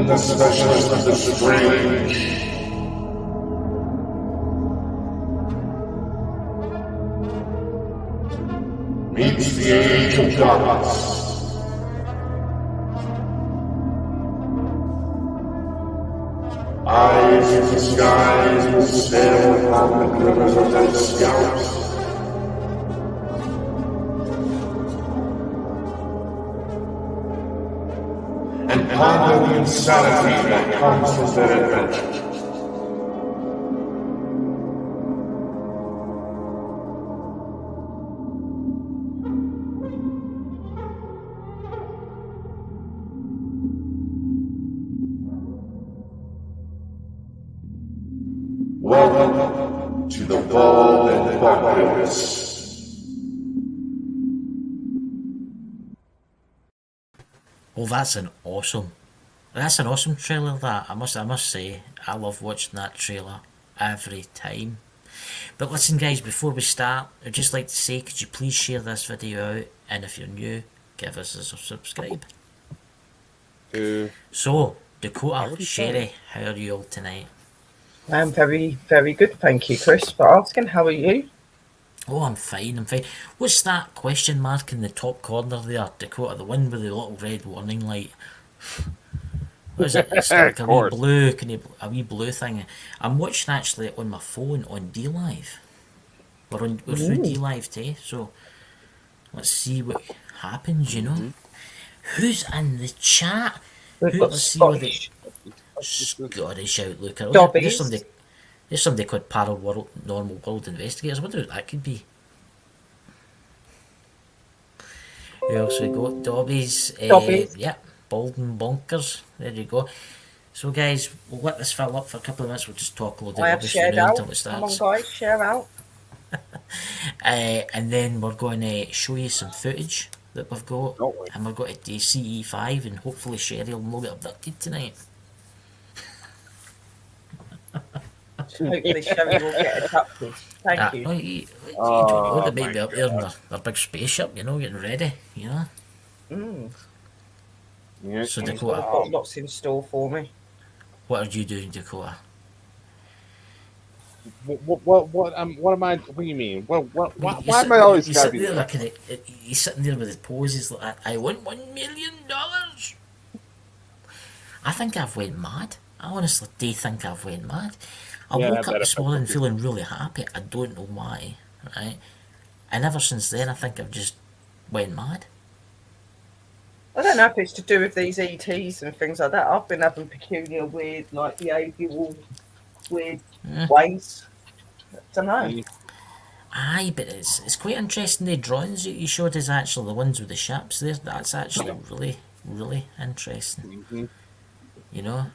the specialist of the strange. Meets the age of darkness. Eyes in the skies will stare upon the glimmers of their scalps. And ponder the insanity that comes with their adventure. Welcome to the Bald and Bonkers. Well, that's an awesome trailer. That I must say, I love watching that trailer every time. But listen, guys, before we start, I'd just like to say, could you please share this video out, and if you're new, give us a subscribe. So, Dakota, Sherry, how are you all tonight? I'm very, very good, thank you, Chris, for asking. How are you? Oh, I'm fine. What's that question mark in the top corner there, Dakota? The one with the little red warning light. What is it? It's like a wee blue thing. I'm watching actually on my phone on D Live. We're through D Live today, so let's see what happens. You know, who's in the chat? Let's see what the Scottish Outlooker. There's somebody called Paranormal World Investigators. I wonder who that could be. Who else we got? Dobbies. Yeah, Bald and Bonkers. There you go. So, guys, we'll let this fill up for a couple of minutes. We'll just talk a little bit until it starts. Come on, guys, share out. And then we're going to show you some footage that we've got. And we're going to do CE5, and hopefully Sherry will not get abducted tonight. Hopefully Sherry will get abducted. Thank you. You don't know, they might be up there in their big spaceship, you know, getting ready, you know. Yeah, so Dakota, Dakota, got lots in store for me. What are you doing, Dakota? What am I? What do you mean? Why am I always gotta be there? He's sitting there with his poses like, I want $1 million. I think I've went mad. I honestly do think I've went mad. I woke up this morning feeling really happy. I don't know why, right? And ever since then, I think I've just went mad. I don't know if it's to do with these ETs and things like that. I've been having peculiar, weird, like behavioural, weird ways. I don't know. Aye, but it's quite interesting. The drawings that you showed is actually the ones with the ships there. That's actually really, really interesting. You know?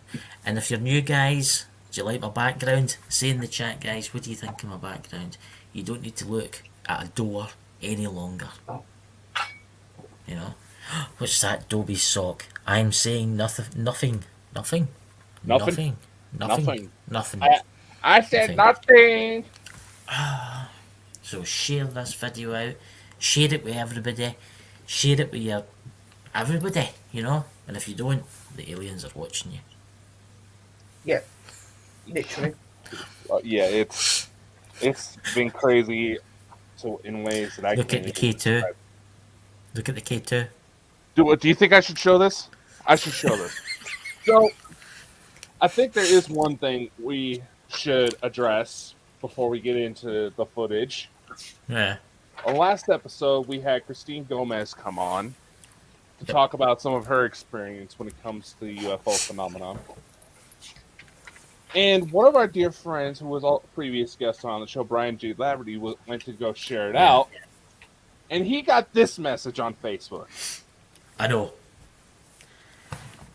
And if you're new, guys, do you like my background? Say in the chat, guys, what do you think of my background? You don't need to look at a door any longer. You know? What's that Dobby sock? I'm saying nothing. I said nothing. So share this video out. Share it with everybody. Share it with everybody, you know? And if you don't, the aliens are watching you. Yeah. Literally. Yeah, it's been crazy. So in ways that I look at the K2. Look at the K2. Do you think I should show this? I should show this. So, I think there is one thing we should address before we get into the footage. Yeah. On last episode, we had Christine Gomez come on to talk about some of her experience when it comes to the UFO phenomenon. And one of our dear friends, who was a previous guest on the show, Brian G. Laverty, went to go share it out. And he got this message on Facebook. I know.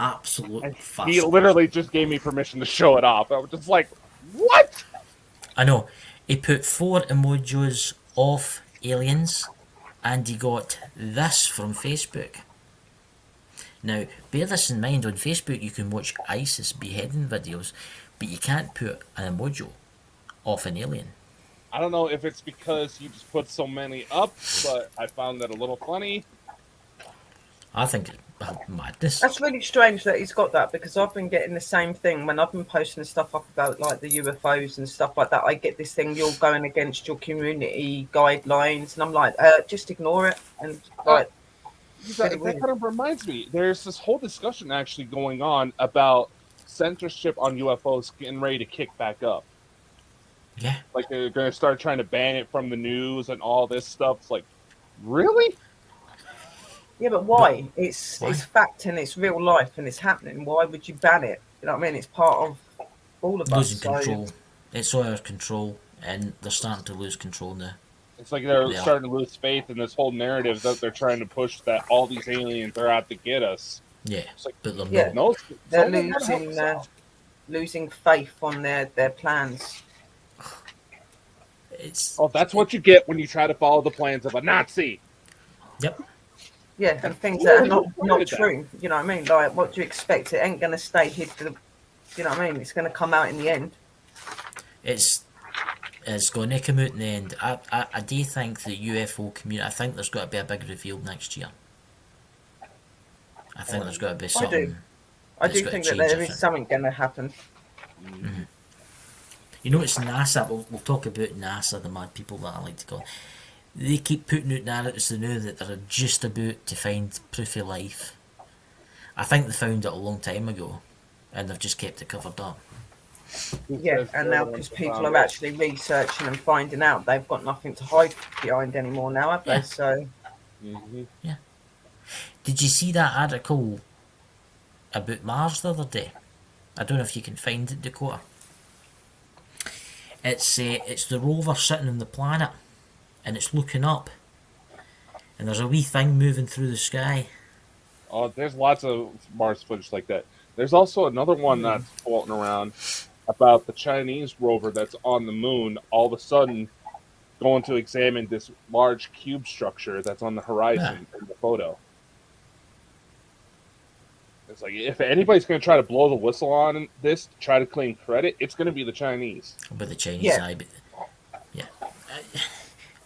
Absolutely. He literally just gave me permission to show it off. I was just like, what? I know. He put 4 emojis of aliens, and he got this from Facebook. Now, bear this in mind, on Facebook you can watch ISIS beheading videos, but you can't put an emoji of an alien. I don't know if it's because you just put so many up, but I found that a little funny. I think Madness. That's really strange that he's got that, because I've been getting the same thing when I've been posting stuff up about like the UFOs and stuff like that. I get this thing, you're going against your community guidelines, and I'm like, just ignore it. And like, really That weird. kind of reminds me. There's this whole discussion actually going on about censorship on UFOs getting ready to kick back up. Yeah. Like they're going to start trying to ban it from the news and all this stuff. It's like, really? Yeah, but why? It's why? fact and it's real life and it's happening. Why would you ban it? You know what I mean? It's part of all of us. Losing So control. It's all out of control, and they're starting to lose control now. It's like they're Yeah. starting to lose faith in this whole narrative that they're trying to push, that all these aliens are out to get us. Yeah, It's like, but they're Yeah. not. no, they're someone gotta help us out. losing faith on their plans. It's Oh, that's what you get when you try to follow the plans of a Nazi. yep. Yeah, and things that are not Avoided that. true. You know what I mean? Like, what do you expect? It ain't going to stay hid for the. You know what I mean? It's going to come out in the end. It's going to come out in the end. I do think the UFO community. I think there's got to be a big reveal next year. I think there's got to be something. I that's do got to think that change, there I is think. something going to happen. You know, it's NASA. We'll talk about NASA, the mad people that I like to call. They keep putting out narratives they know that they're just about to find proof of life. I think they found it a long time ago, and they've just kept it covered up. Yeah, and now because people are actually researching and finding out, they've got nothing to hide behind anymore now, have they? Yeah. So Did you see that article about Mars the other day? I don't know if you can find it, Dakota. It's the rover sitting on the planet, and it's looking up, and there's a wee thing moving through the sky. Oh, there's lots of Mars footage like that. There's also another one that's floating around about the Chinese rover that's on the moon, all of a sudden going to examine this large cube structure that's on the horizon in the photo. It's like, if anybody's going to try to blow the whistle on this, try to claim credit, it's going to be the Chinese. But the Chinese Yeah. eye, but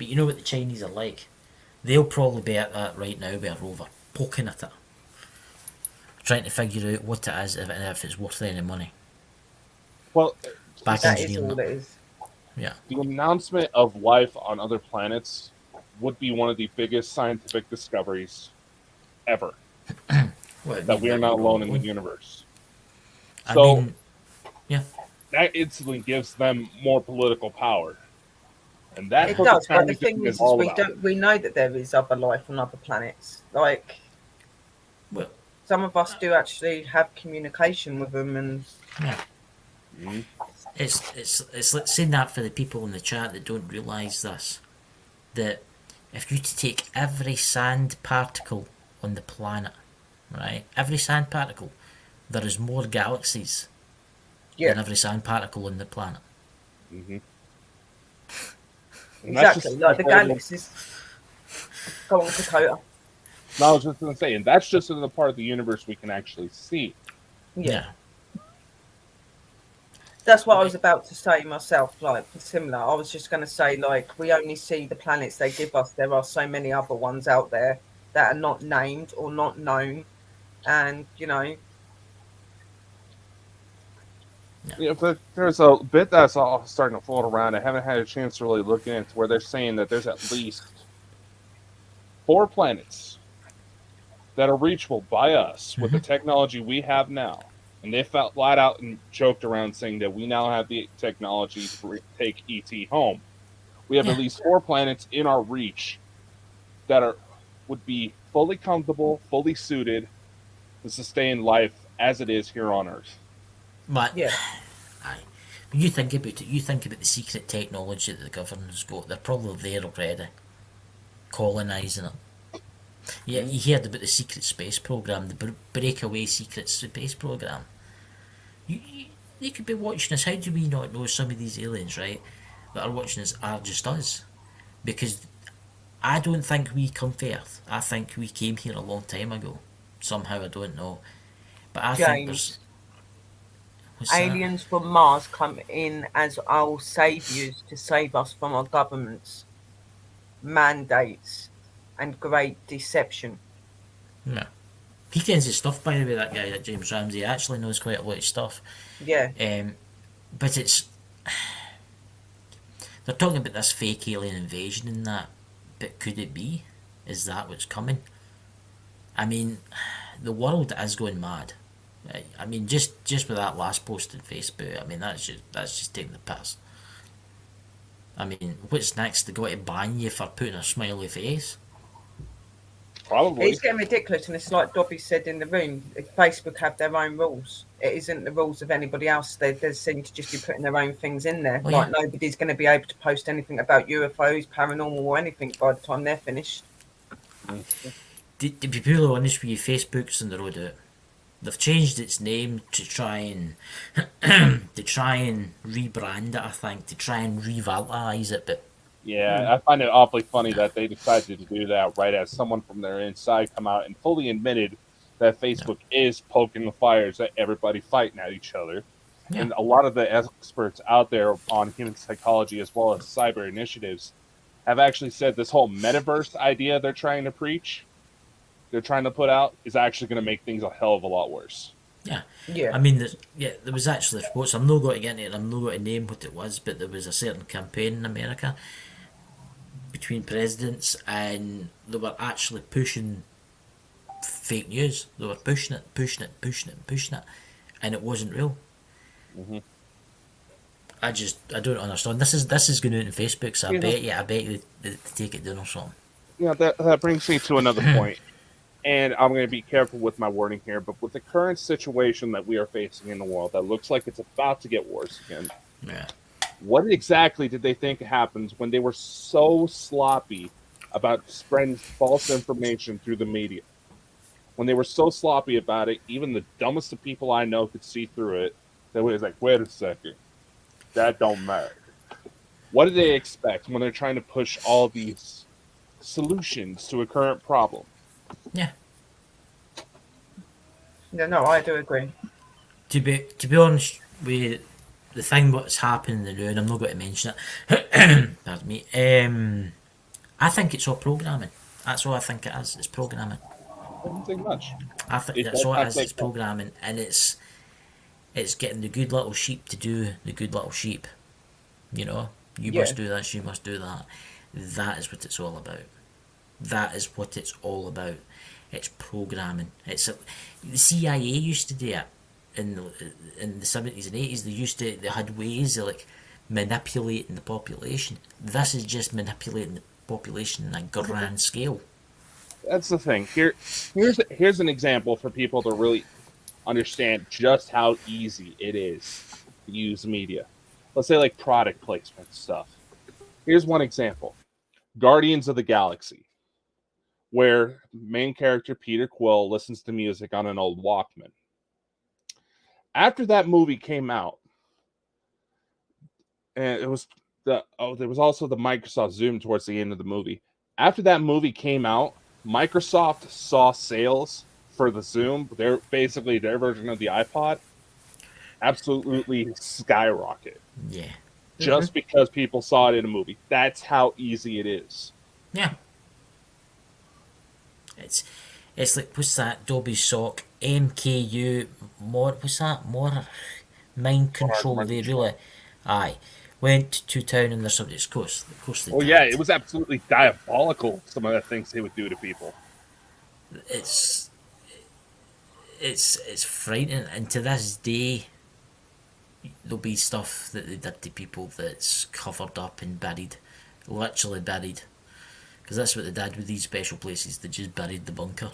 you know what the Chinese are like. They'll probably be at that right now with a rover, poking at it, trying to figure out what it is, if it's worth any money. Well, Back that is engineering all it. it is. Yeah. the announcement of life on other planets would be one of the biggest scientific discoveries ever. That we are not alone in the universe. I So mean, yeah. that instantly gives them more political power, and that's It what does, the but the Chinese thing thing is, is all we about. don't. We know that there is other life on other planets. Like, Well, some of us do actually have communication with them, and yeah. Mhm. It's like saying that for the people in the chat that don't realise this. That if you to take every sand particle on the planet, right? Every sand particle, there is more galaxies than yeah, every sand particle on the planet. Mhm. And that's exactly. just Like the part of galaxies. Go on, Dakota. No, I was just going to say, and that's just in the part of the universe we can actually see. Yeah. That's what I was about to say myself, like similar. I was just going to say, like, we only see the planets they give us. There are so many other ones out there that are not named or not known. And, you know, Yeah, but there's a bit that's all starting to float around. I haven't had a chance to really look into where they're saying that there's at least 4 planets that are reachable by us with the technology we have now. And they felt flat out and joked around saying that we now have the technology to take ET home. We have at least 4 planets in our reach that would be fully comfortable, fully suited to sustain life as it is here on Earth. But yeah. when you think about it, you think about the secret technology that the government's got. They're probably there already, colonising it. Yeah, you heard about the secret space program, the breakaway secret space program. They could be watching us. How do we not know some of these aliens, right, that are watching us are just us? Because I don't think we come to Earth. I think we came here a long time ago. Somehow, I don't know. But I think there's... James, What's that? aliens from Mars come in as our saviours to save us from our government's mandates and great deception. Yeah. He knows his stuff, by the way, that guy, that James Ramsey. He actually knows quite a lot of stuff. Yeah. But it's... They're talking about this fake alien invasion and that, but could it be? Is that what's coming? I mean, the world is going mad. I mean, just with that last post on Facebook, I mean, that's just taking the piss. I mean, what's next? They got to ban you for putting a smiley face? Probably. It's getting ridiculous, and it's like Dobby said in the room. Facebook have their own rules. It isn't the rules of anybody else. They seem to just be putting their own things in there. Oh, like yeah. nobody's going to be able to post anything about UFOs, paranormal, or anything by the time they're finished. To be purely honest with you, Facebook's on the road out. They've changed its name to try and rebrand it. I think to try and revitalise it, but Yeah, I find it awfully funny that they decided to do that right as someone from their inside come out and fully admitted that Facebook is poking the fires at everybody fighting at each other. Yeah. And a lot of the experts out there on human psychology as well as cyber initiatives have actually said this whole metaverse idea they're trying to preach, they're trying to put out, is actually going to make things a hell of a lot worse. yeah. Yeah. I mean, there was actually reports. I'm not going to get into it. I'm not going to name what it was, but there was a certain campaign in America between presidents, and they were actually pushing fake news. They were pushing it, and it wasn't real. Mm-hmm. I don't understand. This is going out on Facebook, so I bet you they take it down or something. Yeah, that brings me to another point. And I'm going to be careful with my wording here, but with the current situation that we are facing in the world that looks like it's about to get worse again, Yeah. what exactly did they think happens when they were so sloppy about spreading false information through the media? When they were so sloppy about it, even the dumbest of people I know could see through it. They was like, wait a second, that don't matter. What do they expect when they're trying to push all these solutions to a current problem? Yeah. No, I do agree. To be honest with the thing what's happening now, and I'm not going to mention it. Pardon me. I think it's all programming. That's all I think it is. It's programming. I don't think much. I think that's all it is. It's programming, and it's getting the good little sheep to do the good little sheep. You know, you must do this. You must do that. That is what it's all about. That is what it's all about. It's programming. The CIA used to do it in the 70s and 80s. They had ways of like manipulating the population. This is just manipulating the population on a grand scale. That's the thing. Here's an example for people to really understand just how easy it is to use media. Let's say like product placement stuff. Here's one example. Guardians of the Galaxy, where main character Peter Quill listens to music on an old Walkman. After that movie came out, and there was also the Microsoft Zoom towards the end of the movie. After that movie came out, Microsoft saw sales for the Zoom, their version of the iPod, absolutely skyrocket. Yeah. Just because people saw it in a movie. That's how easy it is. Yeah. It's like, what's that? Dobby Sock, MKU, what's that? More mind control. They really, went to town on their subjects. Of course they did. Yeah, it was absolutely diabolical. Some of the things they would do to people. It's frightening, and to this day, there'll be stuff that they did to people that's covered up and buried, literally buried. Because that's what they did with these special places. They just buried the bunker.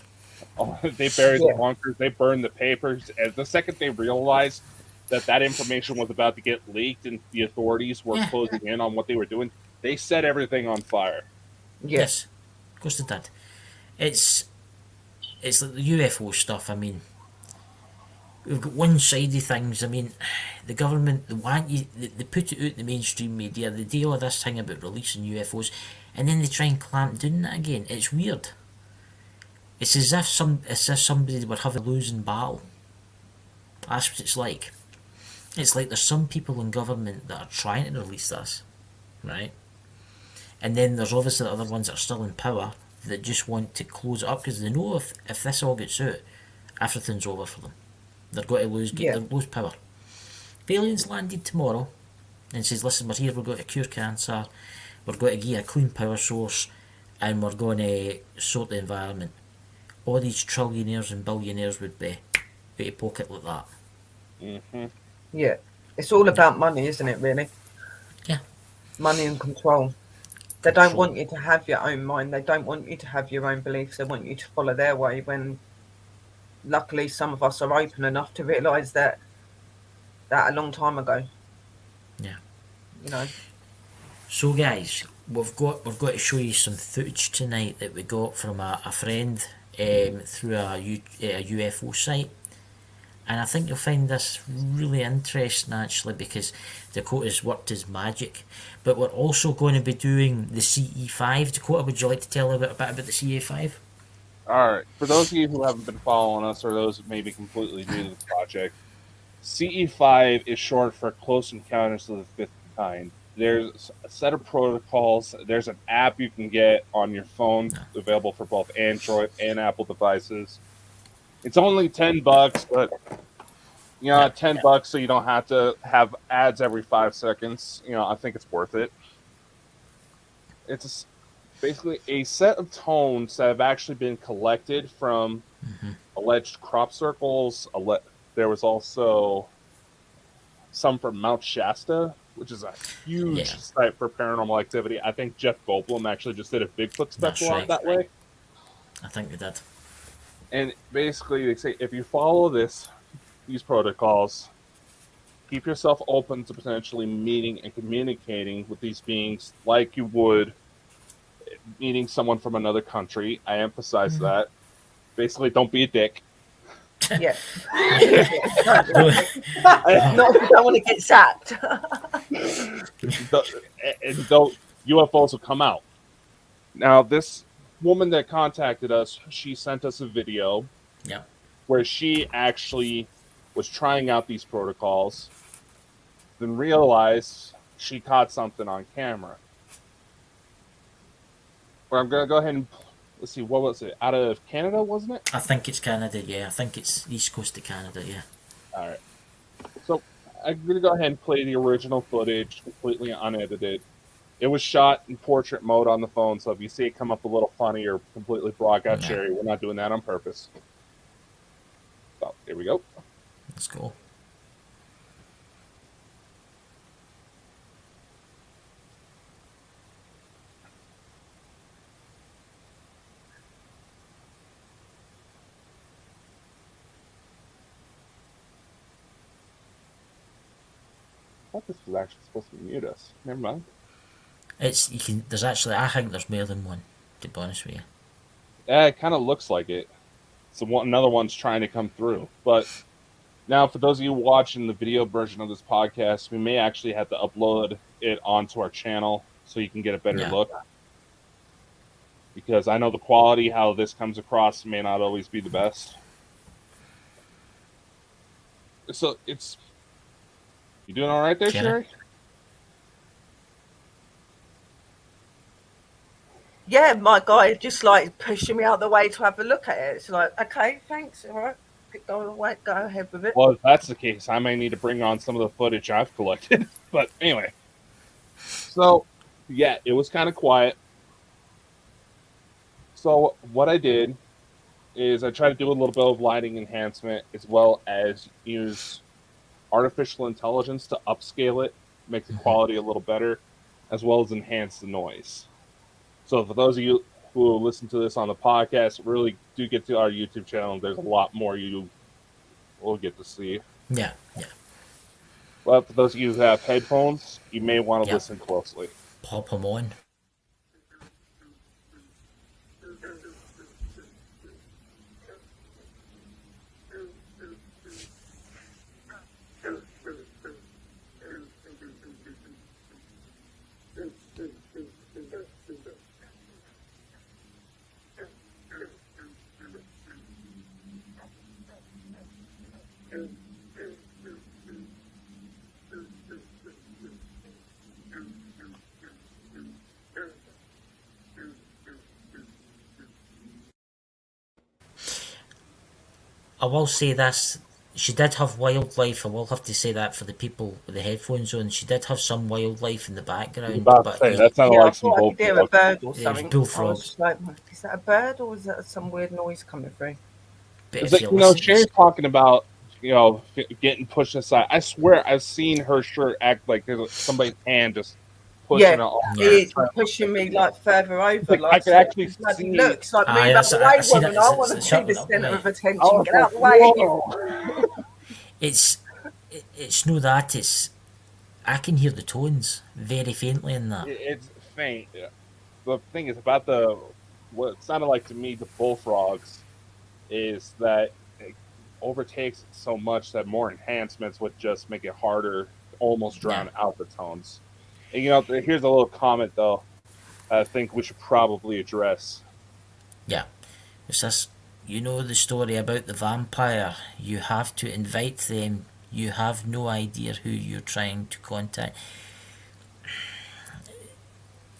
Oh, they buried the bunkers. They burned the papers. And the second they realized that information was about to get leaked and the authorities were closing in on what they were doing, they set everything on fire. Yes, of course they did. It's like the UFO stuff. I mean, we've got one-sided things. I mean, the government, they put it out in the mainstream media. They do all this thing about releasing UFOs, and then they try and clamp down that again. It's weird. It's as if somebody were having a losing battle. That's what it's like. It's like there's some people in government that are trying to release this, right? And then there's obviously the other ones that are still in power that just want to close it up because they know if this all gets out, everything's over for them. They're going to lose Yeah. lose power. If aliens landed tomorrow and says, listen, we're here, we're going to cure cancer, we're going to give you a clean power source, and we're going to sort the environment, all these trillionaires and billionaires would be out of pocket like that. Mm-hmm. Yeah. It's all about money, isn't it, really? Yeah. Money and control. They don't want you to have your own mind. They don't want you to have your own beliefs. They want you to follow their way, when luckily some of us are open enough to realise that a long time ago. Yeah. You know. So guys, we've got to show you some footage tonight that we got from a friend through a UFO site, and I think you'll find this really interesting actually, because Dakota's worked his magic, but we're also going to be doing the CE5. Dakota, would you like to tell a bit about the CE5? All right. For those of you who haven't been following us, or those who may be completely new to the project, CE5 is short for Close Encounters of the Fifth Kind. There's a set of protocols. There's an app you can get on your phone, available for both Android and Apple devices. It's only $10, but $10 so you don't have to have ads every 5 seconds. I think it's worth it. It's basically a set of tones that have actually been collected from alleged crop circles. There was also some from Mount Shasta, which is a huge site for paranormal activity. I think Jeff Goldblum actually just did a Bigfoot special on it that way. I think they did. And basically, they say if you follow these protocols, keep yourself open to potentially meeting and communicating with these beings like you would meeting someone from another country. I emphasize that. Basically, don't be a dick. Yeah. Not if you don't want to get sacked. And UFOs will come out. Now, this woman that contacted us, she sent us a video where she actually was trying out these protocols, then realized she caught something on camera. Well, I'm going to go ahead and let's see, what was it? Out of Canada, wasn't it? I think it's Canada, yeah. I think it's east coast of Canada, yeah. All right. So I'm going to go ahead and play the original footage, completely unedited. It was shot in portrait mode on the phone, so if you see it come up a little funny or completely block out Sherry, we're not doing that on purpose. So, here we go. Let's go. I thought this was actually supposed to mute us. Never mind. There's actually, I think there's more than one, to be honest with you. Yeah, it kind of looks like it. So another one's trying to come through. But now, for those of you watching the video version of this podcast, we may actually have to upload it onto our channel so you can get a better look. Because I know the quality, how this comes across, may not always be the best. So it's... You doing all right there, Sherry? Yeah, my guy just like pushing me out the way to have a look at it. It's like, okay, thanks, all right, go ahead with it. Well, if that's the case, I may need to bring on some of the footage I've collected. But anyway, so yeah, it was kind of quiet. So what I did is I tried to do a little bit of lighting enhancement as well as use artificial intelligence to upscale it, make the quality a little better, as well as enhance the noise. So for those of you who listen to this on the podcast, really do get to our YouTube channel. There's a lot more you will get to see. Yeah. But for those of you who have headphones, you may want to listen closely. Pop them on. I will say this. She did have wildlife. I will have to say that for the people with the headphones on. She did have some wildlife in the I was background, about to but say that sounded Yeah, I like some thought I could hear a bullfrog. bird or there's something. I was bullfrogs. just like, is that a bird or is that some weird noise coming through? But It's if like, you you know, listen, Sharon's talking about, you know, getting pushed aside. I swear I've seen her shirt act like there's somebody's hand just pushing Yeah, it off. yeah, it's pushing me like further over, Like, I like could sort actually of bloody see. look. It's like aye, move out that's, the I way, seen it. woman. It's, I it's, want it's to be the shutting up. centre Right. of I attention. was Get like, out of the way. whoa. It's no that. It's I can hear the tones very faintly in that. It's faint. The thing is about the what it sounded like to me the bullfrogs is that it overtakes it so much that more enhancements would just make it harder to almost Yeah, drown out the tones. And you know, here's a little comment though. I think we should probably address. yeah. It's this. You know the story about the vampire. You have to invite them. You have no idea who you're trying to contact.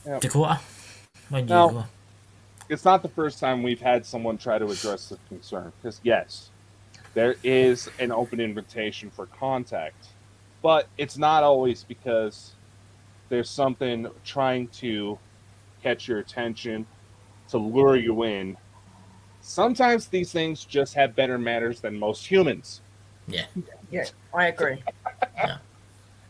Yeah. Dakota, when do you Now, go? it's not the first time we've had someone try to address this concern. Because yes, there is an open invitation for contact, but it's not always because there's something trying to catch your attention to lure you in. Sometimes these things just have better manners than most humans. Yeah, Yeah, I agree. yeah.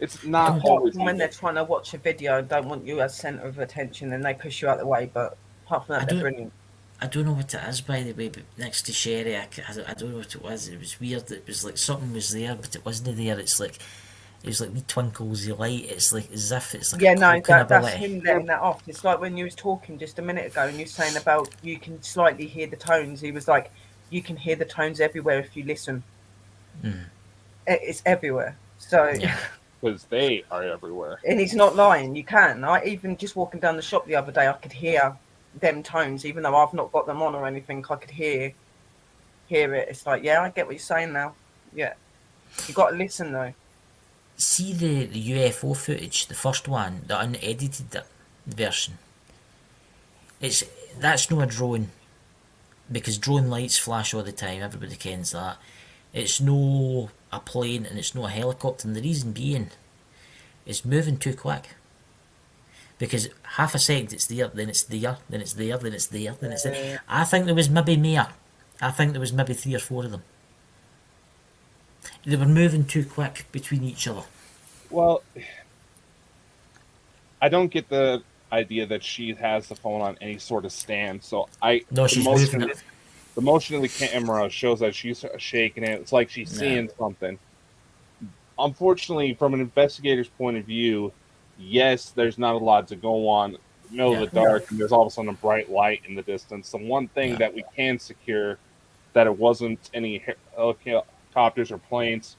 It's not don't- Apart always from when evil. they're trying to watch a video and don't want you as centre of attention, and they push you out the way. But apart from I that, they're don't. brilliant. I don't know what it is, by the way, but next to Sherry, I don't know what it was. It was weird. It was like something was there, but it wasn't there. It was like wee twinkles of light. It's like as if it's like Yeah, a no, cloaking that's ability. him letting that off. It's like when you was talking just a minute ago and you were saying about you can slightly hear the tones. He was like, you can hear the tones everywhere if you listen. Mm. It's everywhere. So, Yeah, Because they are everywhere. and he's not lying. You can. I even just walking down the shop the other day, I could hear them tones, even though I've not got them on or anything. I could hear it. It's like, yeah, I get what you're saying now. Yeah, you got to listen though. see the UFO footage, the first one, the unedited version. It's that's no a drone because drone lights flash all the time. Everybody kens that. It's no a plane and it's no a helicopter. And the reason being, it's moving too quick. Because half a second it's there, then it's there, then it's there, then it's there, then it's there. I think there was maybe more. I think there was maybe 3 or 4 of them. They were moving too quick between each other. Well, I don't get the idea that she has the phone on any sort of stand. So No, she's moving it. the motion of the camera shows that she's shaking it. It's like she's Yeah. seeing something. Unfortunately, from an investigator's point of view, yes, there's not a lot to go on. In the middle of the dark, and there's all of a sudden a bright light in the distance. The one thing Yeah. that we can secure that it wasn't any helicopters or planes.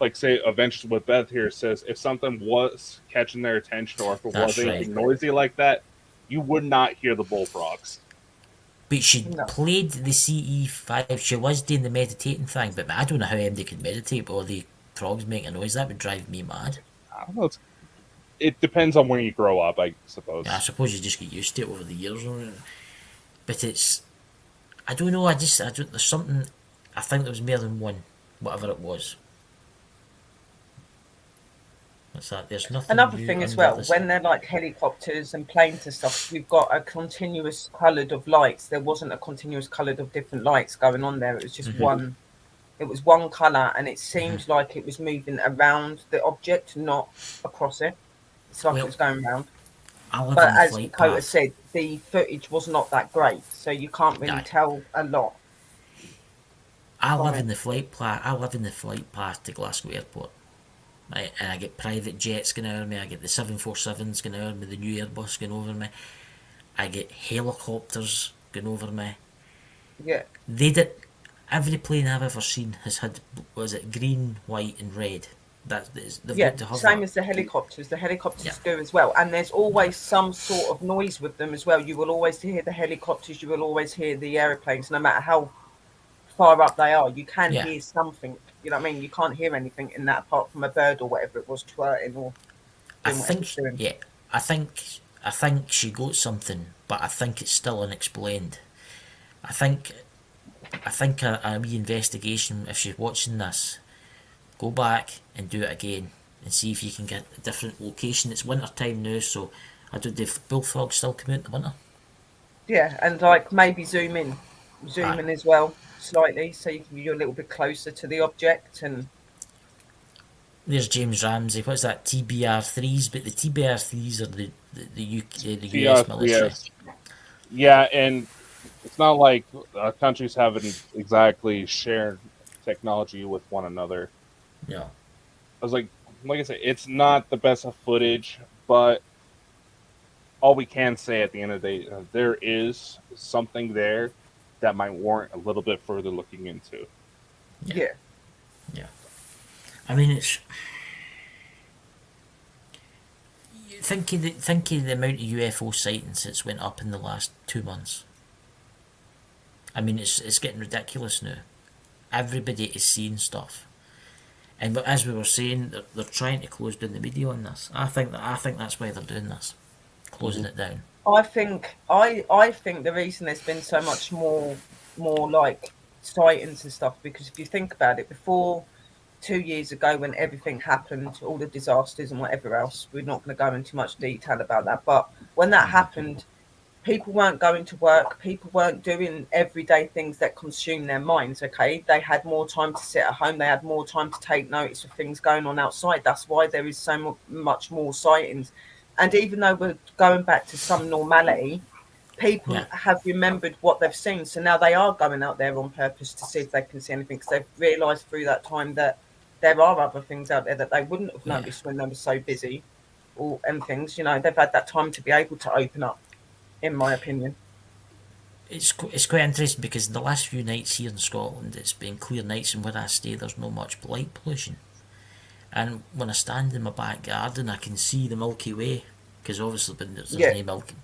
Like say, eventually, what Beth here says, if something was catching their attention, or if it That's was anything right. noisy like that, you would not hear the bullfrogs. But she No. played the CE5. She was doing the meditating thing, but I don't know how anybody could meditate or the frogs make a noise. That would drive me mad. I don't know. It depends on where you grow up, I suppose. I suppose you just get used to it over the years. But it's. I don't know. There's something. I think there was more than one, whatever it was. What's that? There's nothing. Another new thing as under well, the when sun. they're like helicopters and planes and stuff, you've got a continuous coloured of lights. There wasn't a continuous coloured of different lights going on there. It was just one. It was one colour, and it seemed like it was moving around the object, not across it. It's like Well, it was going round. I live But in the as flight Dakota path. said, the footage was not that great, so you can't really Aye. tell a lot. I live Right. in the flight path. I live in the flight path to Glasgow Airport. Right, and I get private jets going over me. I get the 747s going over me. The new Airbus going over me. I get helicopters going over me. Yeah, They did. Every plane I've ever seen has had, was it green, white, and red. They've yeah. got to have Same that. as the helicopters. The helicopters Yeah. do as well, and there's always some sort of noise with them as well. You will always hear the helicopters. You will always hear the aeroplanes, no matter how far up they are. You can Yeah. hear something. You know what I mean? You can't hear anything in that apart from a bird or whatever it was twerting or I doing what it think, was doing. yeah, I think she got something, but I think it's still unexplained. I think I think a wee investigation, if she's watching this, go back and do it again and see if you can get a different location. It's winter time now, so I don't know if bullfrogs still come out in the winter. Yeah, and like maybe zoom in Aye. as well slightly, so you're a little bit closer to the object. And There's James Ramsey. What's that? TBR3s, but the TBR3s are the UK, the US military. Yes. Yeah, and it's not like countries haven't exactly shared technology with one another. Yeah. I was like I said, it's not the best of footage, but all we can say at the end of the day, there is something there that might warrant a little bit further looking into. yeah, Yeah. I mean, it's think of the amount of UFO sightings that's went up in the last 2 months. I mean, it's getting ridiculous now. Everybody is seeing stuff, and but as we were saying, they're trying to close down the media on this. I think that's why they're doing this, closing it down. I think the reason there's been so much more like sightings and stuff, because if you think about it, before 2 years ago when everything happened, all the disasters and whatever else, we're not going to go into much detail about that, but when that happened, people weren't going to work, people weren't doing everyday things that consume their minds. Okay, they had more time to sit at home, they had more time to take notice of things going on outside. That's why there is so much more sightings. And even though we're going back to some normality, people Yeah. have remembered what they've seen, so now they are going out there on purpose to see if they can see anything, because they've realized through that time that there are other things out there that they wouldn't have Yeah. noticed when they were so busy, or and things, they've had that time to be able to open up, in my opinion. It's quite interesting because in the last few nights here in Scotland, it's been clear nights, and where I stay, there's not much light pollution. And when I stand in my back garden, I can see the Milky Way, because obviously there's Yeah. no Milky.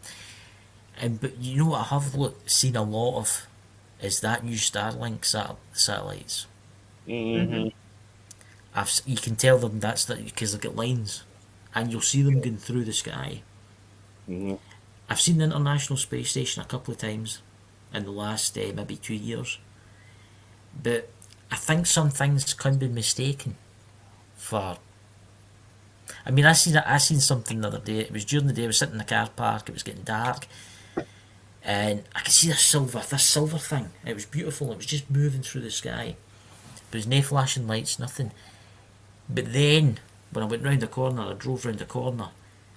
And but you know what I have seen a lot of is that new Starlink satellites. Hmm. You can tell them that's that because they've got lines, and you'll see them going through the sky. Mm-hmm. I've seen the International Space Station a couple of times in the last maybe 2 years, but I think some things can be mistaken for. I mean, I seen something the other day. It was during the day. I was sitting in the car park. It was getting dark, and I could see this silver thing. It was beautiful. It was just moving through the sky. There was no flashing lights, nothing. But then, when I went round the corner, I drove round the corner,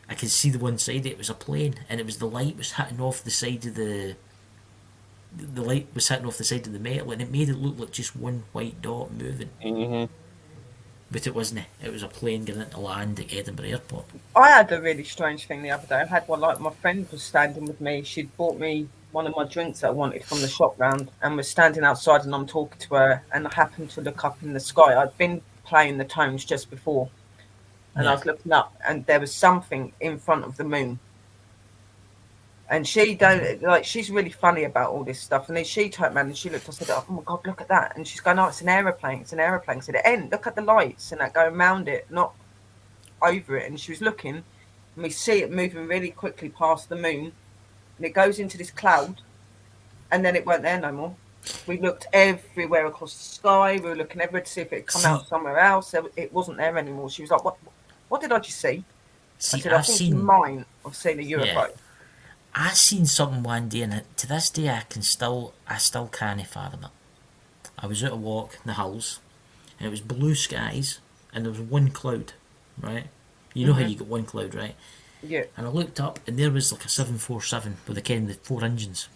I could see the one side. It was a plane, and it was the light was hitting off the side of the light was hitting off the side of the metal, and it made it look like just one white dot moving. Mm-hmm. But it wasn't. It was a plane getting into land at Edinburgh Airport. I had a really strange thing the other day. I had one, like, my friend was standing with me. She'd bought me one of my drinks that I wanted from the shop round, and we're standing outside, and I'm talking to her, and I happened to look up in the sky. I'd been playing the tones just before, and I was looking up, and there was something in front of the moon. And she don't like. She's really funny about all this stuff. And then she turned around and she looked. I said, "Oh my God, look at that!" And she's going, "Oh, it's an aeroplane. It's an aeroplane." I said, "End. Look at the lights and that going round it, not over it." And she was looking, and we see it moving really quickly past the moon, and it goes into this cloud, and then it weren't there no more. We looked everywhere across the sky. We were looking everywhere to see if it had come out somewhere else. It wasn't there anymore. She was like, "What did I just see?" I said, "I think you might have seen a UFO." Yeah. I seen something one day, and to this day I still can't fathom it. I was out a walk in the hills, and it was blue skies, and there was one cloud, right? You know how you get one cloud, right? Yeah. And I looked up, and there was like a 747 with the 4 engines,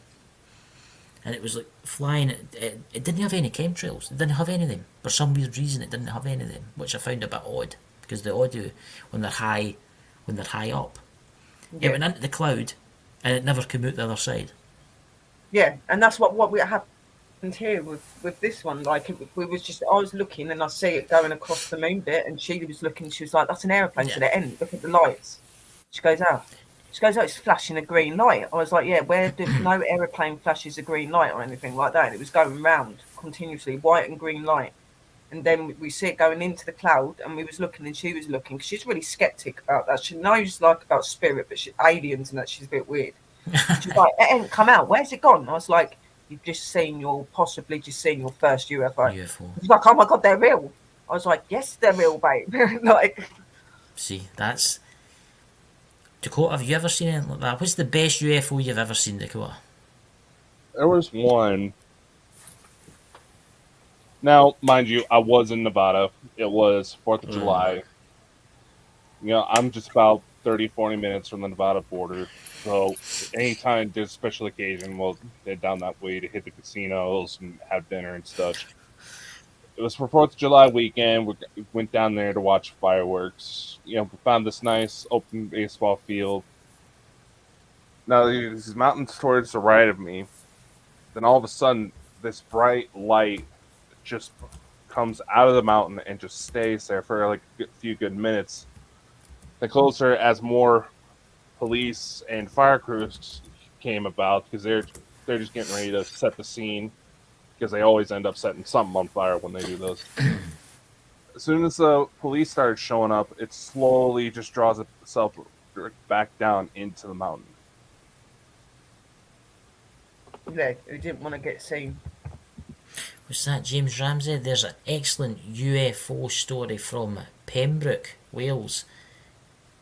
and it was like flying. It didn't have any chemtrails. It didn't have any of them. For some weird reason, it didn't have any of them, which I found a bit odd, because the audio when they're high up, it went into the cloud, and it never came out the other side. Yeah, and that's what we happened here with this one. Like, we was just, I was looking and I see it going across the moon bit, and she was looking. She was like, "That's an aeroplane to the end. Look at the lights." She goes, "Oh." She goes, "Oh, it's flashing a green light." I was like, "Yeah, where did no aeroplane flashes a green light or anything like that?" And it was going round continuously, white and green light. And then we see it going into the cloud, and we was looking, and she was looking. She's really skeptic about that. She knows like about spirit, but aliens and that, she's a bit weird. She's like, "It ain't come out. Where's it gone?" I was like, you've possibly just seen your first UFO. UFO. He's like, oh my God, they're real. I was like, yes, they're real, babe. Like, See, that's Dakota. Have you ever seen anything like that? What's the best UFO you've ever seen, Dakota? There was one. Now, mind you, I was in Nevada. It was 4th of July. I'm just about 30, 40 minutes from the Nevada border. So anytime there's a special occasion, we'll head down that way to hit the casinos and have dinner and stuff. It was for 4th of July weekend. We went down there to watch fireworks. We found this nice open baseball field. Now, there's mountains towards the right of me. Then all of a sudden, this bright light just comes out of the mountain and just stays there for like a few good minutes. The closer as more police and fire crews came about, because they're just getting ready to set the scene, because they always end up setting something on fire when they do those. As soon as the police started showing up, it slowly just draws itself back down into the mountain. yeah, who didn't want to get seen. What's that, James Ramsey? There's an excellent UFO story from Pembroke, Wales.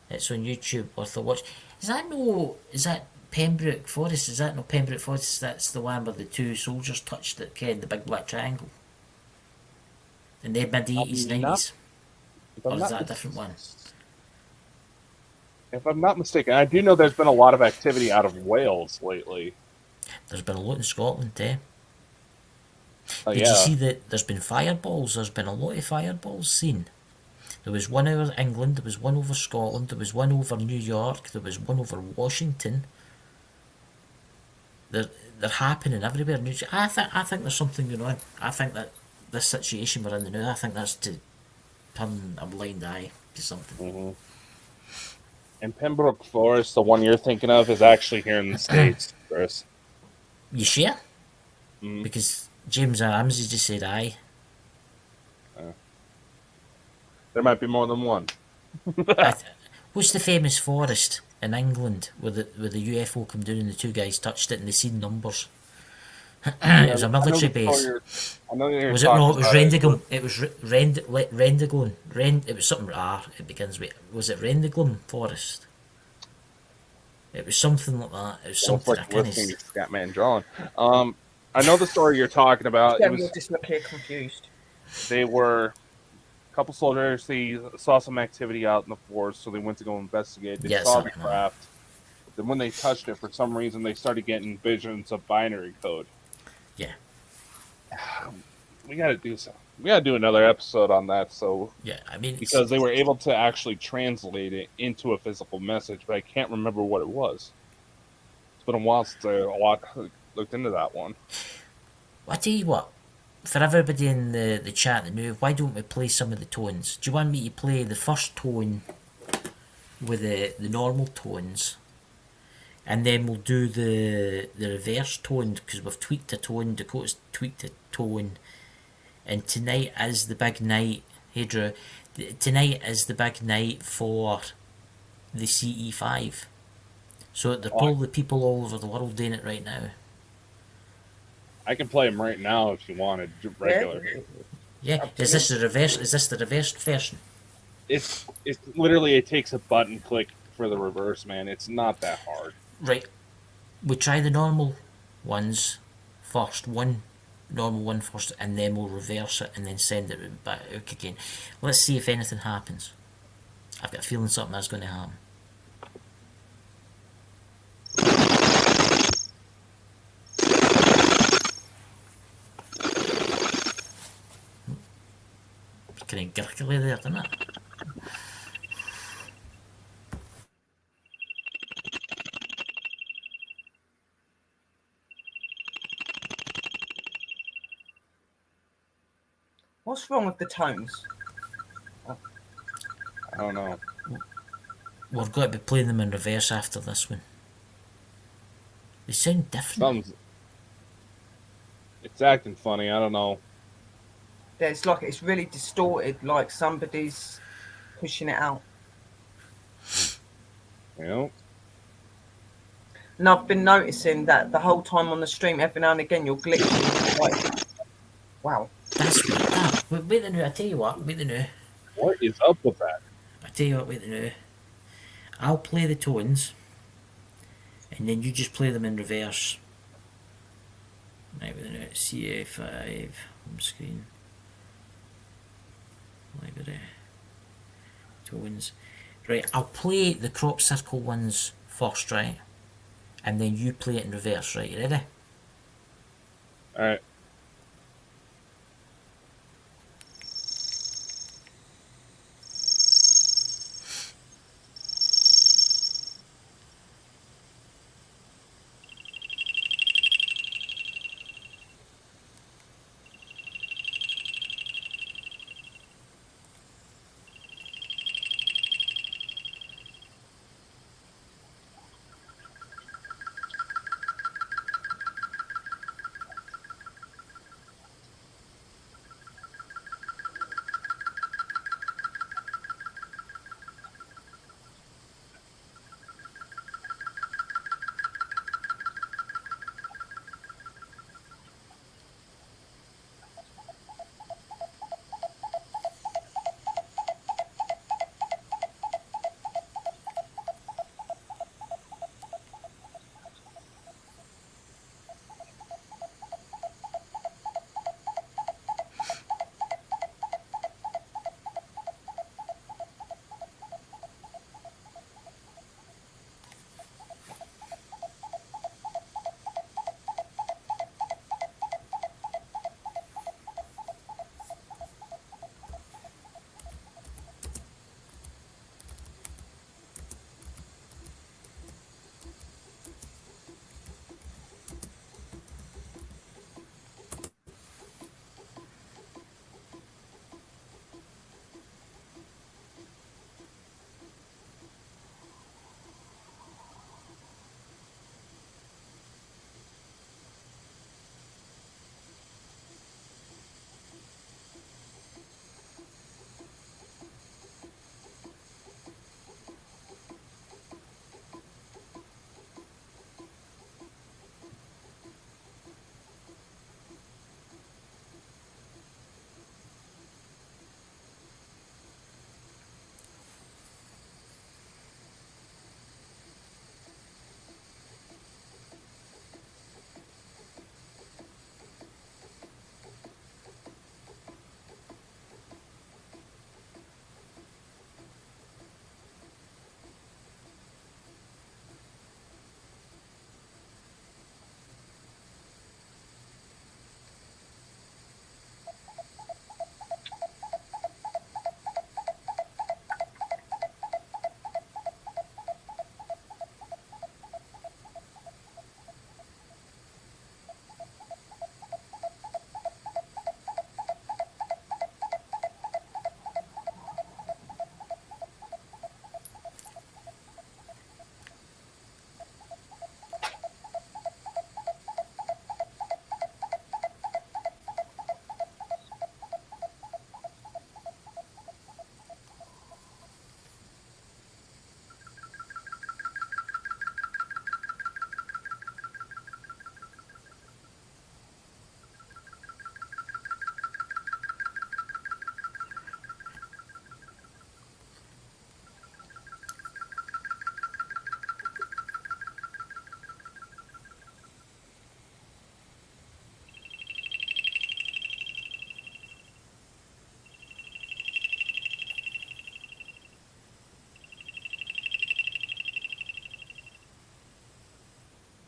It's on YouTube, worth a watch. Is that Pembroke Forest? Is that no Pembroke Forest? That's the one where the two soldiers touched it, the big black triangle. In the mid-80s, 90s. Or is that a different one? If I'm not mistaken, I do know there's been a lot of activity out of Wales lately. There's been a lot in Scotland, Did Yeah. you see that there's been fireballs? There's been a lot of fireballs seen. There was one over England, there was one over Scotland, there was one over New York, there was one over Washington. They're happening everywhere. I think there's something going on. I think that this situation we're in now, I think that's to turn a blind eye to something. Mm-hmm. And Pembroke Forest, the one you're thinking of, is actually here in the States, Chris. You sure? Mm. Because James Ramsey just said aye. There might be more than one. What's the famous forest in England where the UFO come down and the two guys touched it and they seen numbers? It was a military base. Was it no? It was Rendiglum. It was Rendiglum. It was something R. It begins with. Was it Rendiglum Forest? It was something like that. It was something. Like listening to Scatman John. I know the story you're talking about. Yeah, you're just looking confused. They were a couple soldiers. They saw some activity out in the forest, so they went to go investigate. They saw the craft. Then when they touched it, for some reason, they started getting visions of binary code. Yeah. We got to do so. We got to do another episode on that. So yeah, I mean, because they were able to actually translate it into a physical message, but I can't remember what it was. It's been a while since I looked into that one. I tell you what, for everybody in the chat now, why don't we play some of the tones? Do you want me to play the first tone with the normal tones? And then we'll do the reverse tone, because we've tweaked a tone, Dakota's tweaked a tone. And tonight is the big night, hey Drew, tonight is the big night for the CE5. So there are probably people all over the world doing it right now. I can play them right now if you wanted, regular. Yeah, is this the reverse? Is this the reversed version? It's literally, it takes a button click for the reverse, man. It's not that hard. Right, we try the normal ones first, one normal one first, and then we'll reverse it and then send it back out again. Let's see if anything happens. I've got a feeling something is going to happen. It's kind of gurgly there, isn't it? What's wrong with the tones? I don't know. We've got to be playing them in reverse after this one. They sound different. It's acting funny, I don't know. Yeah, it's really distorted, like somebody's pushing it out. You know? And I've been noticing that the whole time on the stream, every now and again, you're glitching. Like, wow. That's weird. That. Wait the new. I tell you what. Wait the new. What is up with that? I tell you what. Wait the new. I'll play the tones, and then you just play them in reverse. Right, wait the new. CA5 home screen. Library. Tones. Right. I'll play the crop circle ones first, right? And then you play it in reverse, right? You ready? All right.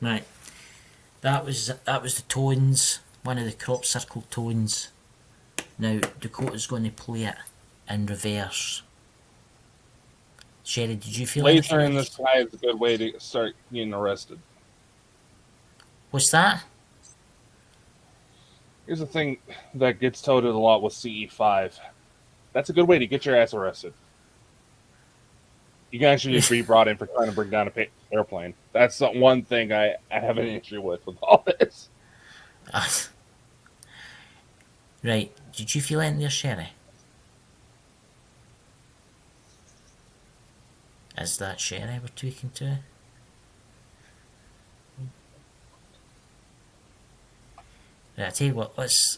Right. That was the tones. One of the crop circle tones. Now Dakota's going to play it in reverse. Sherry, did you feel Laser anything? in the sky is a good way to start getting arrested. What's that? Here's the thing that gets toted a lot with CE5. That's a good way to get your ass arrested. You can actually just be brought in for trying to bring down an airplane. That's the one thing I have an issue with all this. Right. Did you feel anything there, Sherry? Is that Sherry we're tweaking to? Right, I tell you what, let's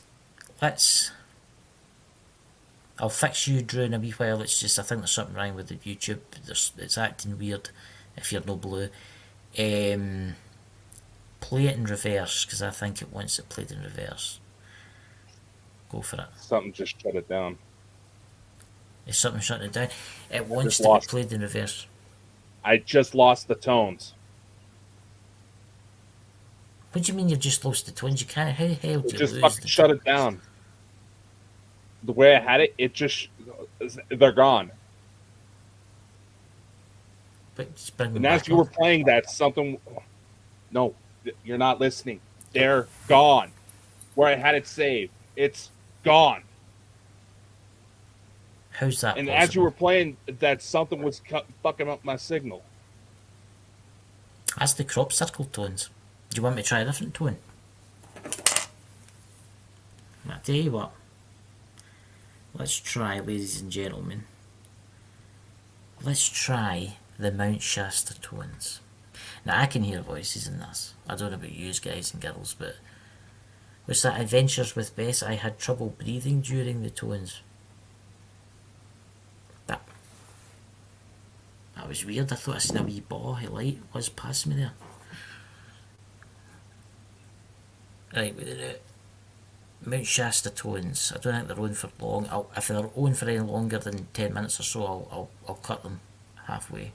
I'll fix you, Drew, in a wee while. It's just I think there's something wrong with the YouTube. It's acting weird if you're no blue. Play it in reverse because I think it wants it played in reverse. Go for it. Something just shut it down. Is something shutting it down? It wants just to be lost. played in reverse. I just lost the tones. What do you mean you've just lost the tones? You can't. How the hell do It you just lose fucking the shut it down. The way I had it, they're gone. But just bring them And as back you were up. playing that, something. No, you're not listening. They're gone. Where I had it saved, it's gone. How's that And possible? as you were playing, that something was fucking up my signal. That's the crop circle tones. Do you want me to try a different tone? I tell you what. Let's try, ladies and gentlemen. Let's try the Mount Shasta tones. Now I can hear voices in this. I don't know about you guys and girls, but was that Adventures with Bess? I had trouble breathing during the tones. That was weird. I thought I seen a wee ball of light was past me there. Right, with the Mount Shasta tones. I don't think they're on for long. If they're on for any longer than 10 minutes or so, I'll cut them halfway.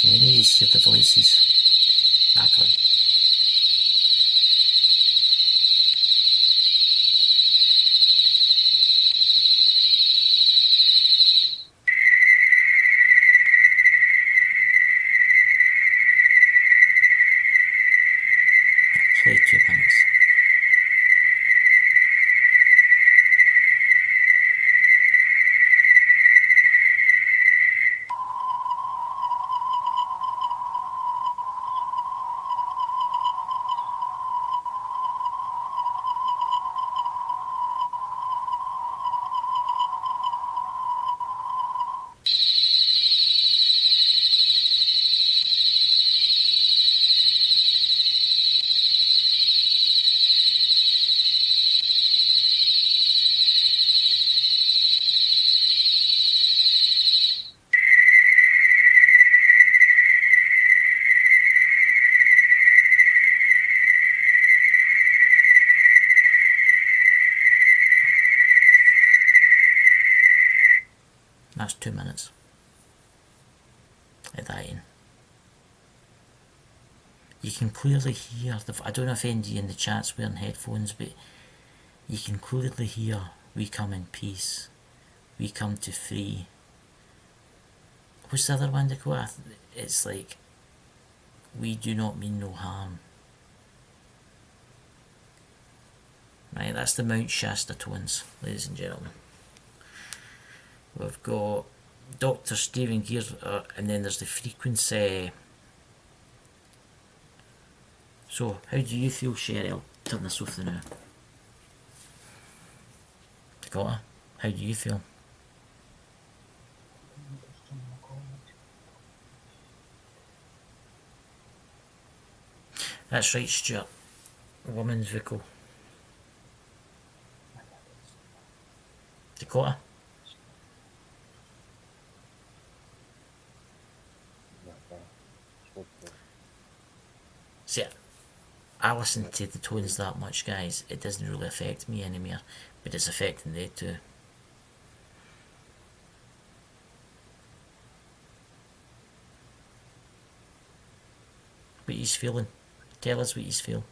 Can any of you hear the voices? I can. Play 2 minutes. That's 2 minutes. At that end. You can clearly hear, I don't know if any of you in the chat's wearing headphones, but you can clearly hear, we come in peace, we come to free. What's the other one, Dakota? It's like, we do not mean no harm. Right, that's the Mount Shasta tones, ladies and gentlemen. We've got Dr. Stephen Gears, and then there's the frequency. So, how do you feel, Sherry? I'll turn this off now. Dakota, how do you feel? That's right, Stuart. Woman's vehicle. Dakota? See, I listen to the tones that much, guys. It doesn't really affect me anymore, but it's affecting they too. he's feeling. Tell us what he's feeling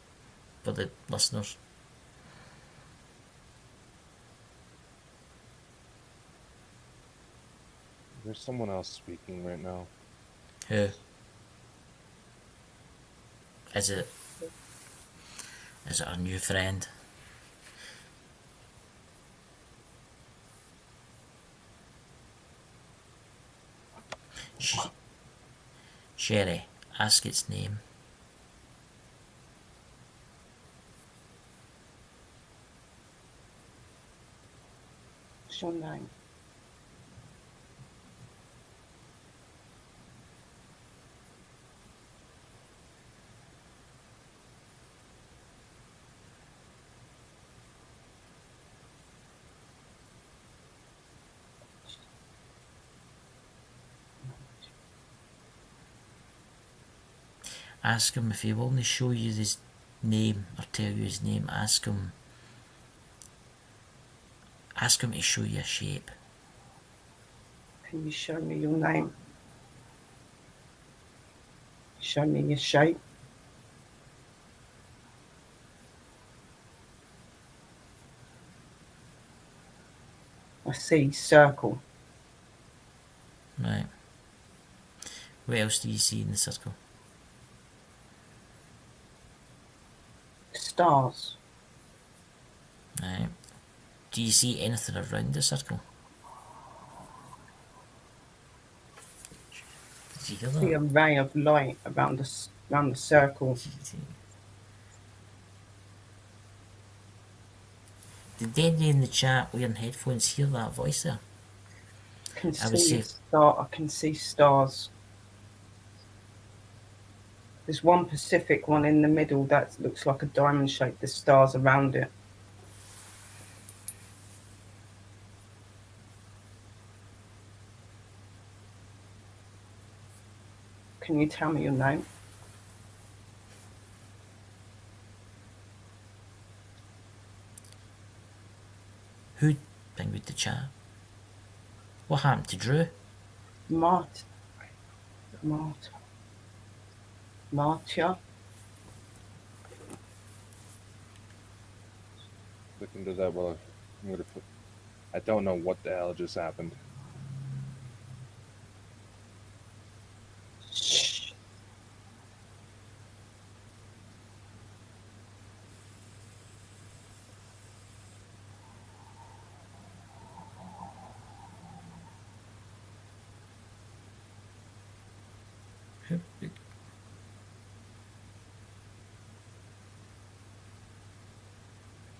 for the listeners. There's someone else speaking right now. Who? Is it our new friend? Sherry, ask its name. What's your name? Ask him if he will only show you his name or tell you his name. Ask him to show you a shape. Can you show me your name? Show me your shape. I see circle. Right. What else do you see in the circle? Stars. Right. Do you see anything around the circle? Did you hear See a that? ray of light around the circle. Did anybody in the chat wearing headphones hear that voice there? I would say, I can see stars. There's one Pacific one in the middle that looks like a diamond shape. There's stars around it. Can you tell me your name? who thing with the chat? What happened to Drew? Martia. Look into that while I'm gonna put. I don't know what the hell just happened. Shh.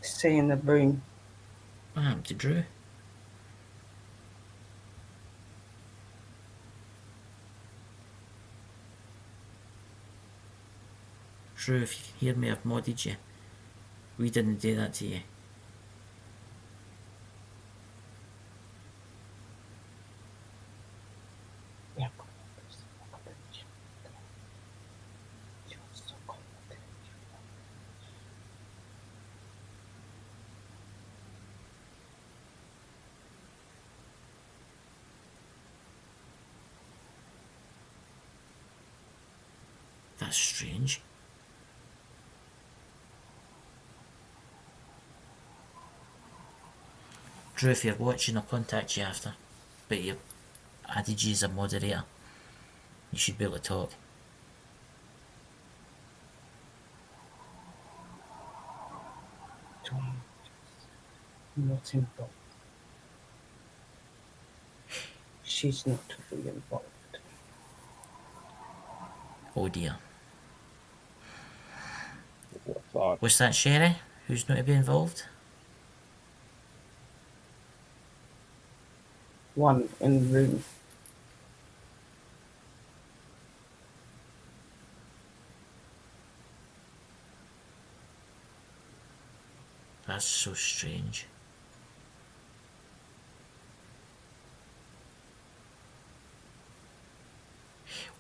See in the room. What happened to Drew? Drew, if you can hear me, I've modded you. We didn't do that to you. That's strange. Drew, if you're watching, I'll contact you after. But you added you as a moderator. You should be able to talk. Not involved. She's not to be involved. Oh dear. Thought. What's that, Sherry? Who's not to be involved? One in the room. That's so strange.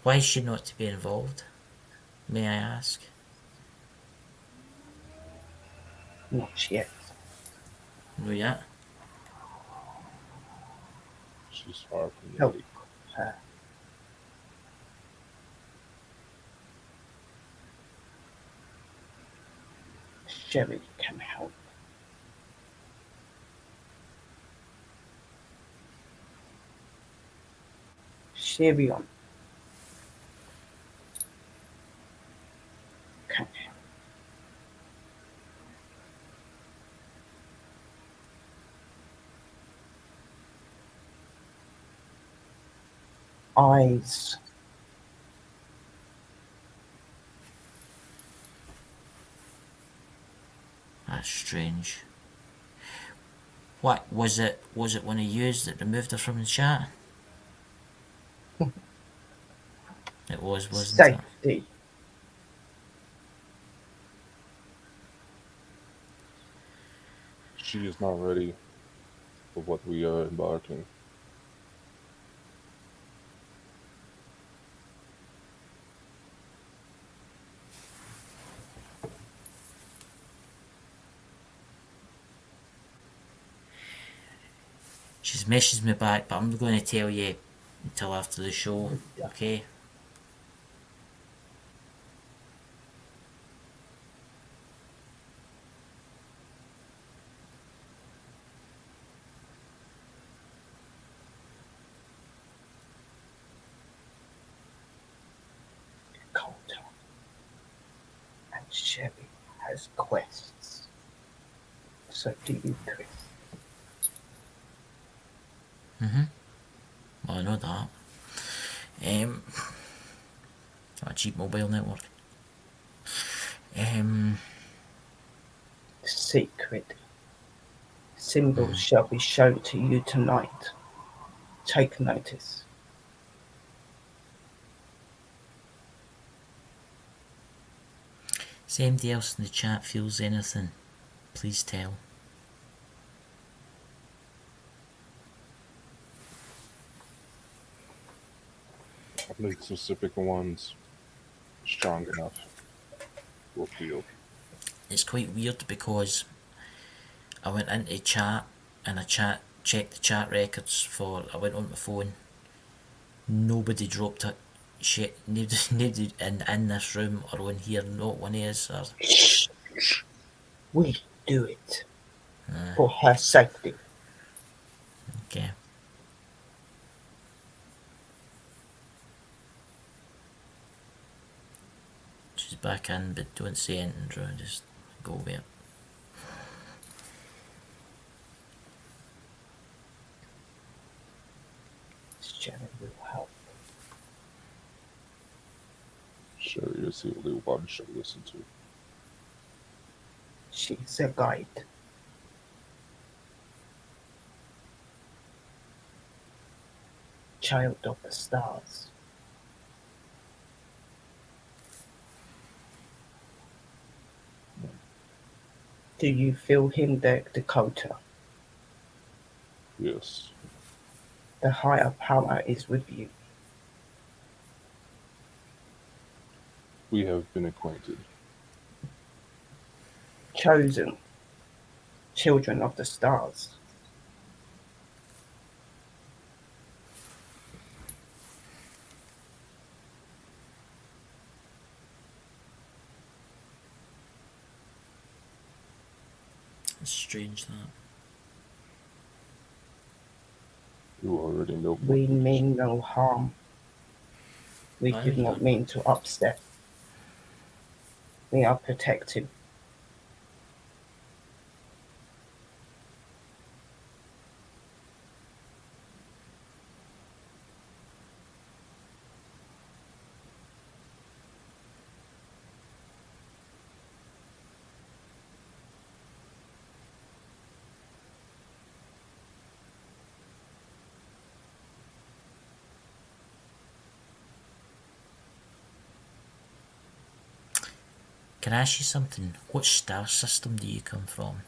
Why is she not to be involved? May I ask? Not yet. No yet? She's far from the Help lady. her. Sherry can help. Sherry can help. Eyes. That's strange. What was it? Was it one of yous that removed her from the chat? It was, wasn't it? Safety. She is not ready for what we are embarking. She's messaged me back, but I'm going to tell you until after the show, okay? Dakota. And Sherry has quests. So do you, Chris. Well, I know that. A cheap mobile network. Secret. Symbols shall be shown to you tonight. Take notice. If anybody else in the chat feels anything, please tell. I think specific ones strong enough will feel. It's quite weird because I went into chat and I checked the chat records for. I went on my phone. Nobody dropped it. Shit, nobody in this room or on here. Not one of us. Or, Shh. We do it for her safety. okay. She's back in, but don't say anything, Drew. Just go with it. Sherry will help. Sherry is the only one she'll listen to. She's a guide. Child of the stars. Do you feel him there, Dakota? Yes. The higher power is with you. We have been acquainted. Chosen. Children of the stars. It's strange that. You already know. We mean no harm. We Aye, did not mean to upset. We are protective. Can I ask you something? What star system do you come from?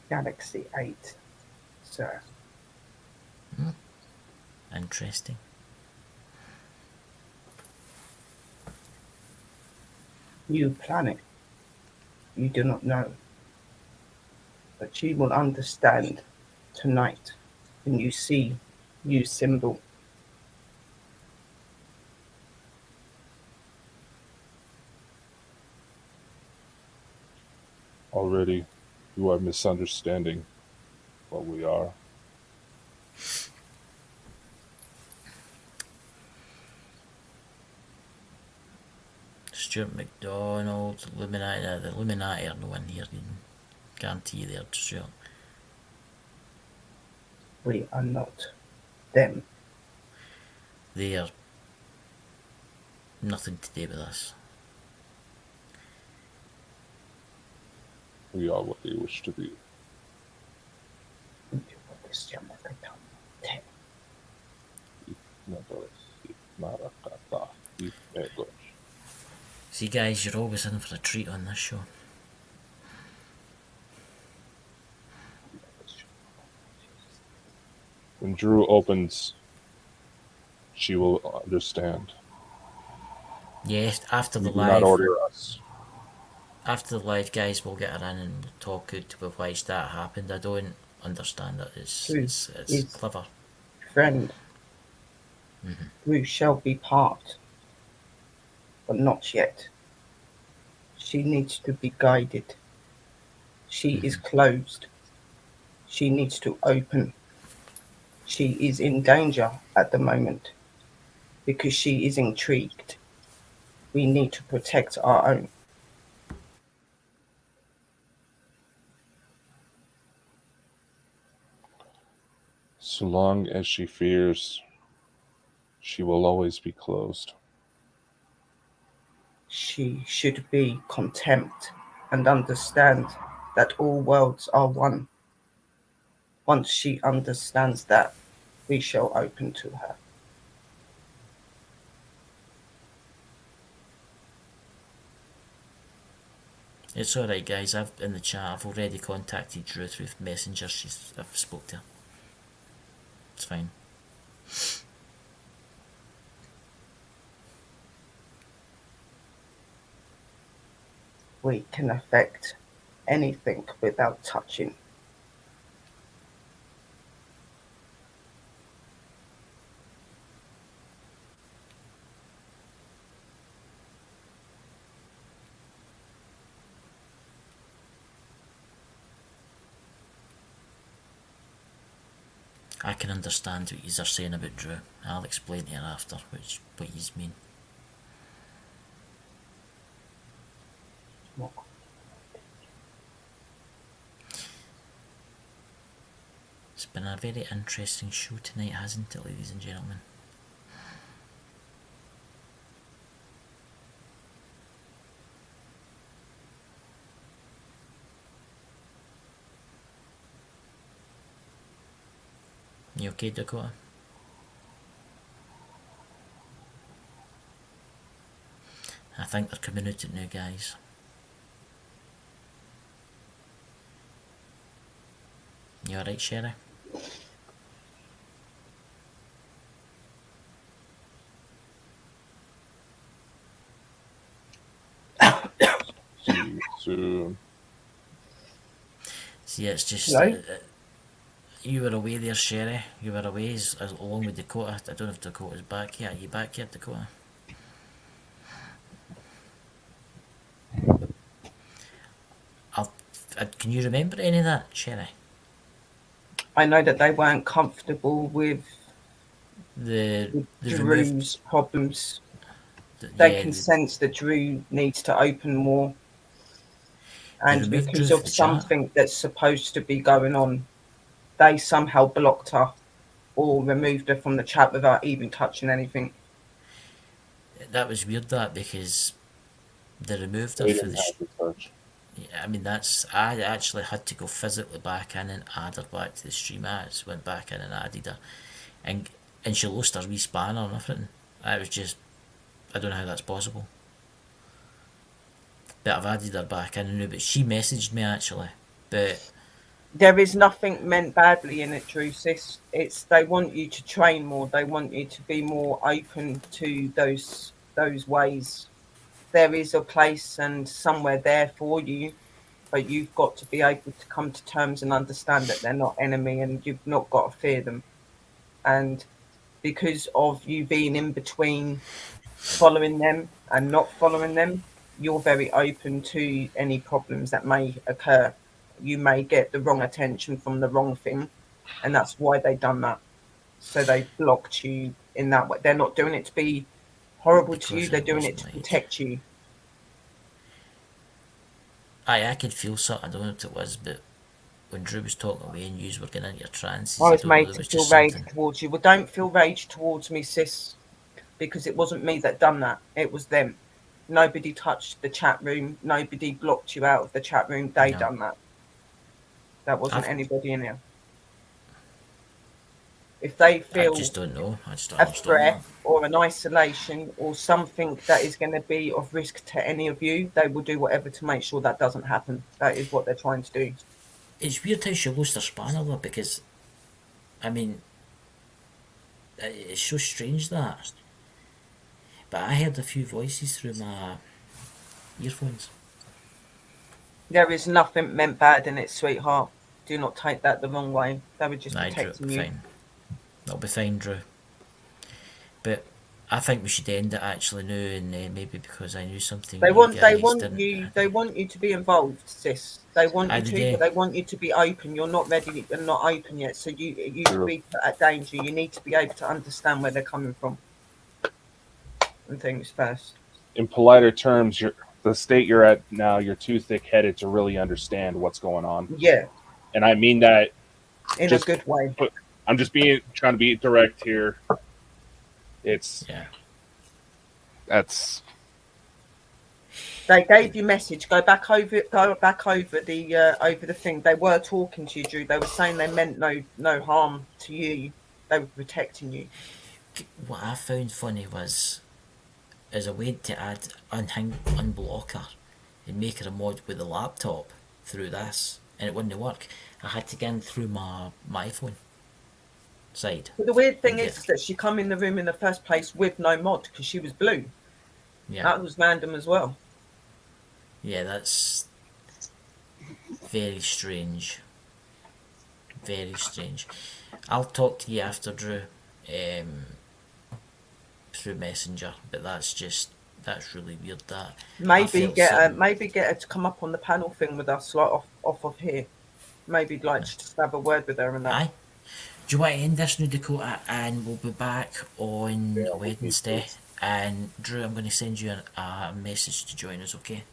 Galaxy 8, sir. Interesting. New planet. You do not know. But you will understand tonight when you see new symbol. Already, you are misunderstanding what we are. Stuart McDonald, Illuminati. The Illuminati are no in here. You can guarantee you there, Stuart. We are not them. They are nothing to do with us. We are what they wish to be. See, guys, you're always in for a treat on this show. When Drew opens, she will understand. Yes, after the You do not live, order us. after the live, guys, we'll get her in and we'll talk out to why that happened. I don't understand it. It's Is clever. friend who shall be part, but not yet. She needs to be guided. She is closed. She needs to open. She is in danger at the moment because she is intrigued. We need to protect our own. So long as she fears, she will always be closed. She should be contempt and understand that all worlds are one. Once she understands that, we shall open to her. It's alright, guys. I've in the chat. I've already contacted Drew through Messenger. I've spoke to her. It's fine. We can affect anything without touching. I can understand what you are saying about Drew. I'll explain to her after what you mean. It's been a very interesting show tonight, hasn't it, ladies and gentlemen? You okay, Dakota? I think they're coming out it now, guys. You alright, Sherry? See you soon. See, it's just Hello? you were away there, Sherry. You were away along with Dakota. I don't know if Dakota's back yet. Are you back yet, Dakota? Can you remember any of that, Sherry? I know that they weren't comfortable with The Drew's problems. removed. They Yeah, can sense that Drew needs to open more. And removed because Drew of from the chat. something that's supposed to be going on, they somehow blocked her or removed her from the chat without even touching anything. That was weird, that, because they removed her They for didn't the. have the touch. I mean, I actually had to go physically back in and add her back to the stream. I just went back in and added her, and she lost her wee spanner and everything. I was just, I don't know how that's possible. But I've added her back in now. But she messaged me actually. But There is nothing meant badly in it, Drew, sis. It's they want you to train more. They want you to be more open to those ways. There is a place and somewhere there for you, but you've got to be able to come to terms and understand that they're not enemy and you've not got to fear them. And because of you being in between following them and not following them, you're very open to any problems that may occur. You may get the wrong attention from the wrong thing, and that's why they done that. So they blocked you in that way. They're not doing it to be horrible to you. Because They're it doing it wasn't to like... protect you. I could feel something, I don't know what it was, but when Drew was talking away and you were getting into your trances, I I was don't know, made there to was feel just rage something... towards you. Well, don't feel rage towards me, sis, because it wasn't me that done that. It was them. Nobody touched the chat room. Nobody blocked you out of the chat room. They No. done that. That wasn't I've- anybody in here. If they I feel just don't know, I just don't a understand threat that. or an isolation or something that is going to be of risk to any of you, they will do whatever to make sure that doesn't happen. That is what they're trying to do. It's weird how she lost her spanner though, because, I mean, it's so strange that. But I heard a few voices through my earphones. There is nothing meant bad in it, sweetheart. Do not take that the wrong way. They were just Drew, it'll protecting be you. fine. It'll be fine, Drew. But I think we should end it actually now, and maybe because I knew something They you want guys didn't. you to be involved, sis. They want you to, yeah. but they want you to be open. You're not ready and not open yet, so you True. could be put at danger. You need to be able to understand where they're coming from and things first. In politer terms, the state you're at now, you're too thick-headed to really understand what's going on. Yeah, And I mean that in just- a good way. I'm just trying to be direct here. Yeah. That's They gave you message. Go back over the thing. They were talking to you, Drew. They were saying they meant no harm to you. They were protecting you. What I found funny was, as I went to unblock her and make her a mod with the laptop through this, and it wouldn't work. I had to get in through my iPhone side. But the weird thing Yeah. is that she come in the room in the first place with no mod because she was blue. Yeah. That was random as well. Yeah, that's very strange. Very strange. I'll talk to you after, Drew, through Messenger, but that's really weird. That Maybe get her to come up on the panel thing with us, like off of here. Maybe like just have a word with her and that. Aye. Do you want to end this now, Dakota? And we'll be back on Wednesday. And Drew, I'm going to send you a message to join us, okay?